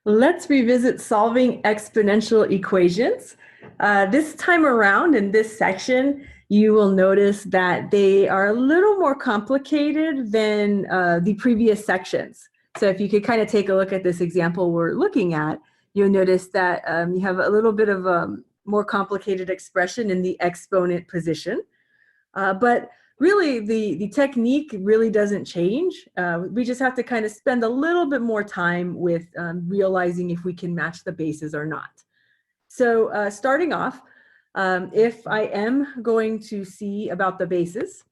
Let's revisit solving exponential equations. This time around in this section, you will notice that they are a little more complicated than the previous sections. So if you could kind of take a look at this example we're looking at, you'll notice that you have a little bit of a more complicated expression in the exponent position. But really, the technique really doesn't change. We just have to kind of spend a little bit more time with realizing if we can match the bases or not. So starting off, if I am going to see about the bases,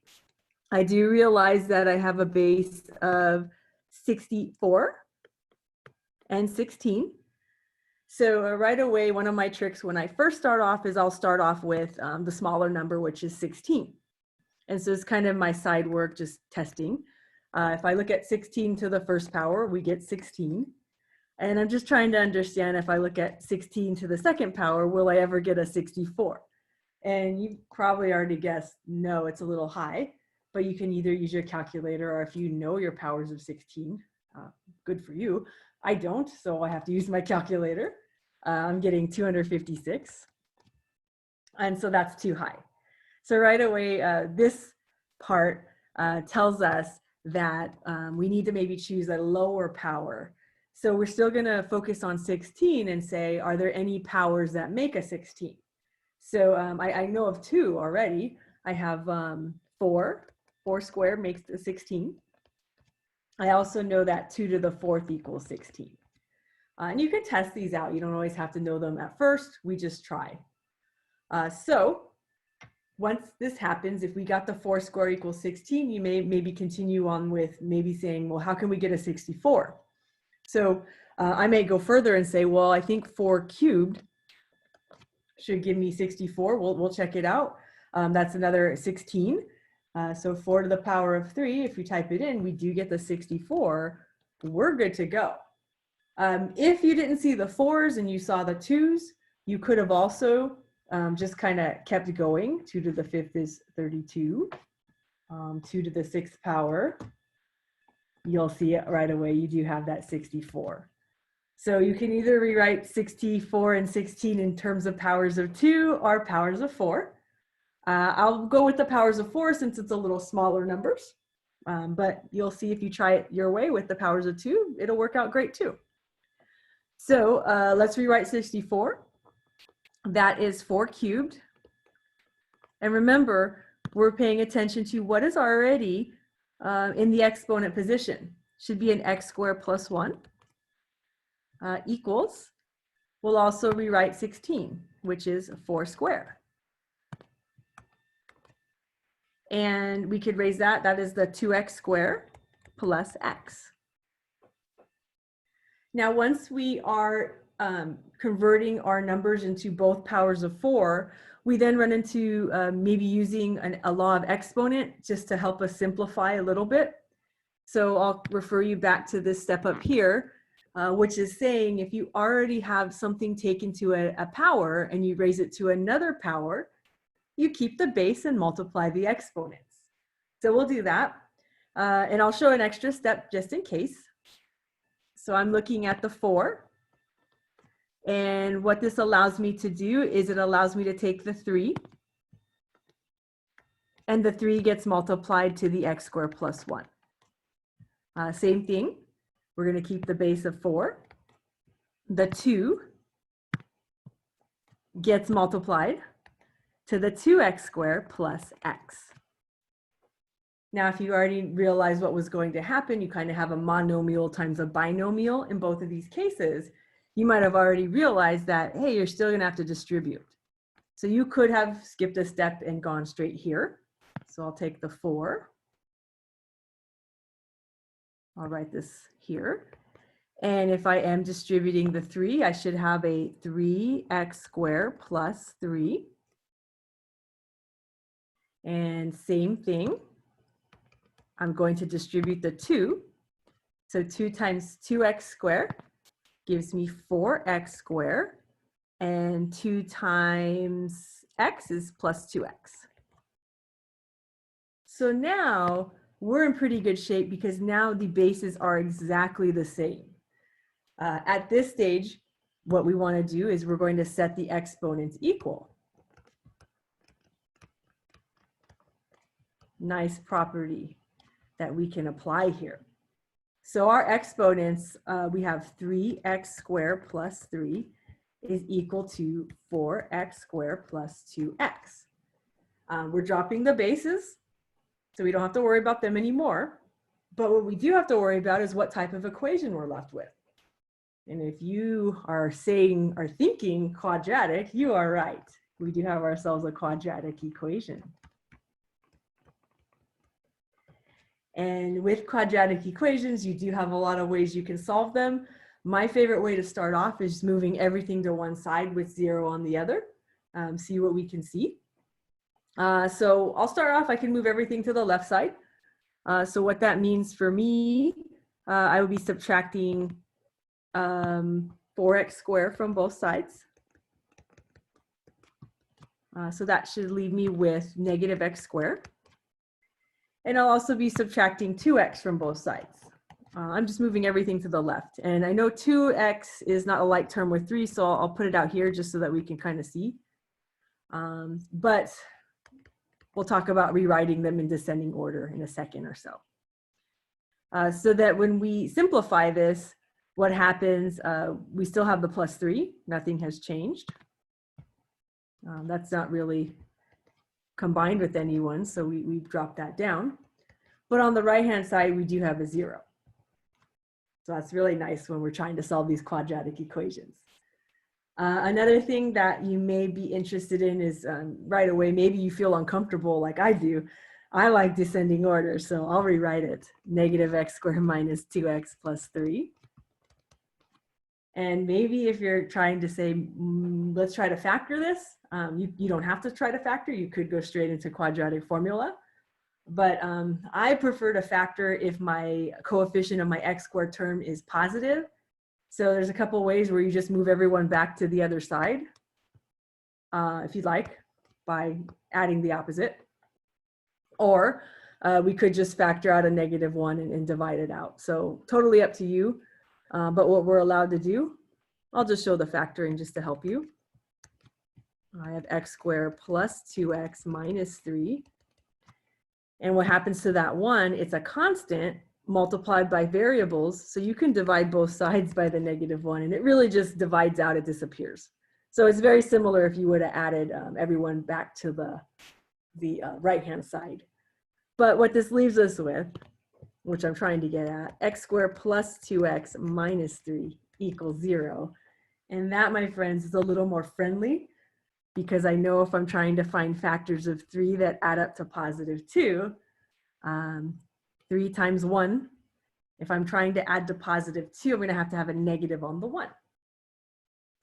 I do realize that I have a base of 64 and 16. So right away, one of my tricks when I first start off is I'll start off with the smaller number, which is 16. And so it's kind of my side work, just testing. If I look at 16 to the first power, we get 16. And I'm just trying to understand if I look at 16 to the second power, will I ever get a 64? And you probably already guessed, no, it's a little high. But you can either use your calculator, or if you know your powers of 16, good for you. I don't, so I have to use my calculator. I'm getting 256. And so that's too high. So right away, this part tells us that we need to maybe choose a lower power. So we're still going to focus on 16 and say, are there any powers that make a 16? So I know of two already. I have 4. 4 squared makes a 16. I also know that 2 to the 4th equals 16. And you can test these out. You don't always have to know them at first. We just try. So once this happens, if we got the 4 squared equals 16, you may maybe continue on with maybe saying, well, how can we get a 64? So I may go further and say, well, I think 4 cubed should give me 64. We'll check it out. That's another 16. So 4 to the power of 3, if we type it in, we do get the 64. We're good to go. If you didn't see the 4s and you saw the 2s, you could have also just kind of kept going. 2 to the 5th is 32. 2 to the 6th power, you'll see it right away. You do have that 64. So you can either rewrite 64 and 16 in terms of powers of 2 or powers of 4. I'll go with the powers of 4 since it's a little smaller numbers. But you'll see if you try it your way with the powers of 2, it'll work out great too. So let's rewrite 64. That is 4 cubed. And remember, we're paying attention to what is already in the exponent position. Should be an x squared plus 1 equals. We'll also rewrite 16, which is 4 squared. And we could raise that. That is the 2x squared plus x. Now, once we are converting our numbers into both powers of 4, we then run into maybe using a law of exponent just to help us simplify a little bit. So I'll refer you back to this step up here, which is saying if you already have something taken to a power and you raise it to another power, you keep the base and multiply the exponents. So we'll do that. And I'll show an extra step just in case. So I'm looking at the 4. And what this allows me to do is it allows me to take the 3. And the 3 gets multiplied to the x squared plus 1. Same thing. We're going to keep the base of 4. The 2 gets multiplied to the 2x squared plus x. Now, if you already realized what was going to happen, you kind of have a monomial times a binomial in both of these cases. You might have already realized that, hey, you're still going to have to distribute. So you could have skipped a step and gone straight here. So I'll take the 4. I'll write this here. And if I am distributing the 3, I should have a 3x squared plus 3. And same thing, I'm going to distribute the 2. So 2 times 2x squared gives me 4x squared. And 2 times x is plus 2x. So now we're in pretty good shape because now the bases are exactly the same. At this stage, what we want to do is we're going to set the exponents equal. Nice property that we can apply here. So our exponents, we have 3x squared plus 3 is equal to 4x squared plus 2x. We're dropping the bases, so we don't have to worry about them anymore. But what we do have to worry about is what type of equation we're left with. And if you are thinking quadratic, you are right. We do have ourselves a quadratic equation. And with quadratic equations, you do have a lot of ways you can solve them. My favorite way to start off is moving everything to one side with 0 on the other. See what we can see. So I'll start off, I can move everything to the left side. So what that means for me, I will be subtracting 4x squared from both sides. So that should leave me with negative x squared. And I'll also be subtracting 2x from both sides. I'm just moving everything to the left. And I know 2x is not a like term with 3, so I'll put it out here just so that we can kind of see. But we'll talk about rewriting them in descending order in a second or so. So that when we simplify this, what happens, we still have the plus 3. Nothing has changed. That's not really combined with anyone, so we've dropped that down. But on the right-hand side, we do have a 0. So that's really nice when we're trying to solve these quadratic equations. Another thing that you may be interested in is right away, maybe you feel uncomfortable like I do. I like descending order, so I'll rewrite it. Negative x squared minus 2x plus 3. And maybe if you're trying to say, let's try to factor this, you don't have to try to factor. You could go straight into quadratic formula. But I prefer to factor if my coefficient of my x squared term is positive. So there's a couple ways where you just move everyone back to the other side, if you'd like, by adding the opposite. Or we could just factor out a -1 and divide it out. So totally up to you. But what we're allowed to do, I'll just show the factoring just to help you. I have x squared plus 2x minus 3. And what happens to that 1, it's a constant multiplied by variables. So you can divide both sides by the -1, and it really just divides out, it disappears. So it's very similar if you would have added everyone back to the right-hand side. But what this leaves us with, which I'm trying to get at, x squared plus 2x minus 3 equals 0. And that, my friends, is a little more friendly, because I know if I'm trying to find factors of 3 that add up to +2, 3 times 1, if I'm trying to add to +2, I'm going to have a negative on the 1.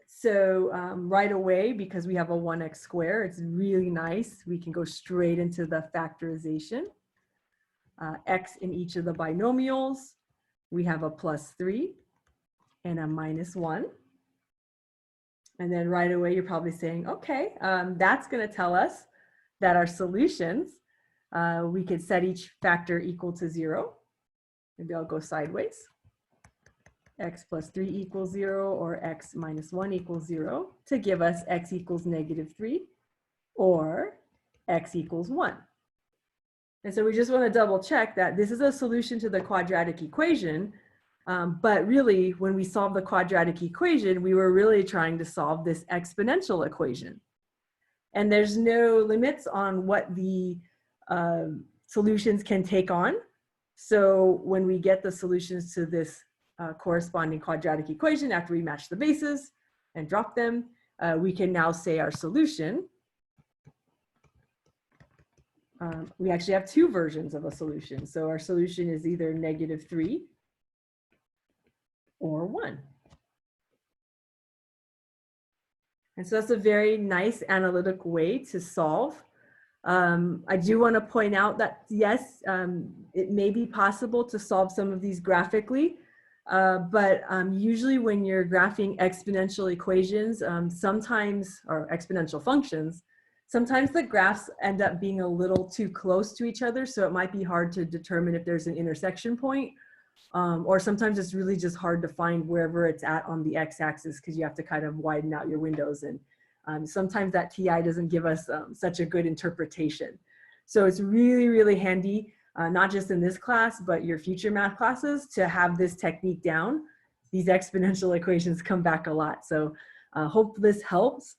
So right away, because we have a 1x squared, it's really nice. We can go straight into the factorization. X in each of the binomials, we have a +3 and a -1. And then right away, you're probably saying, okay, that's going to tell us that our solutions, we could set each factor equal to 0. Maybe I'll go sideways. X plus 3 equals 0, or x minus 1 equals 0, to give us x equals -3 or x equals 1. And so we just want to double check that this is a solution to the quadratic equation. But really, when we solve the quadratic equation, we were really trying to solve this exponential equation. And there's no limits on what the solutions can take on. So when we get the solutions to this corresponding quadratic equation, after we match the bases and drop them, we can now say our solution. We actually have 2 versions of a solution. So our solution is either -3 or 1. And so that's a very nice analytic way to solve. I do want to point out that, yes, it may be possible to solve some of these graphically, but usually when you're graphing exponential equations, sometimes, or exponential functions, sometimes the graphs end up being a little too close to each other, so it might be hard to determine if there's an intersection point, or sometimes it's really just hard to find wherever it's at on the x-axis because you have to kind of widen out your windows, and sometimes that TI doesn't give us such a good interpretation. So it's really, really handy, not just in this class, but your future math classes, to have this technique down. These exponential equations come back a lot. So hope this helps.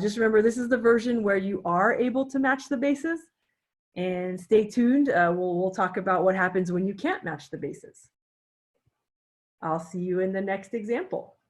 Just remember, this is the version where you are able to match the bases. And stay tuned. We'll talk about what happens when you can't match the bases. I'll see you in the next example.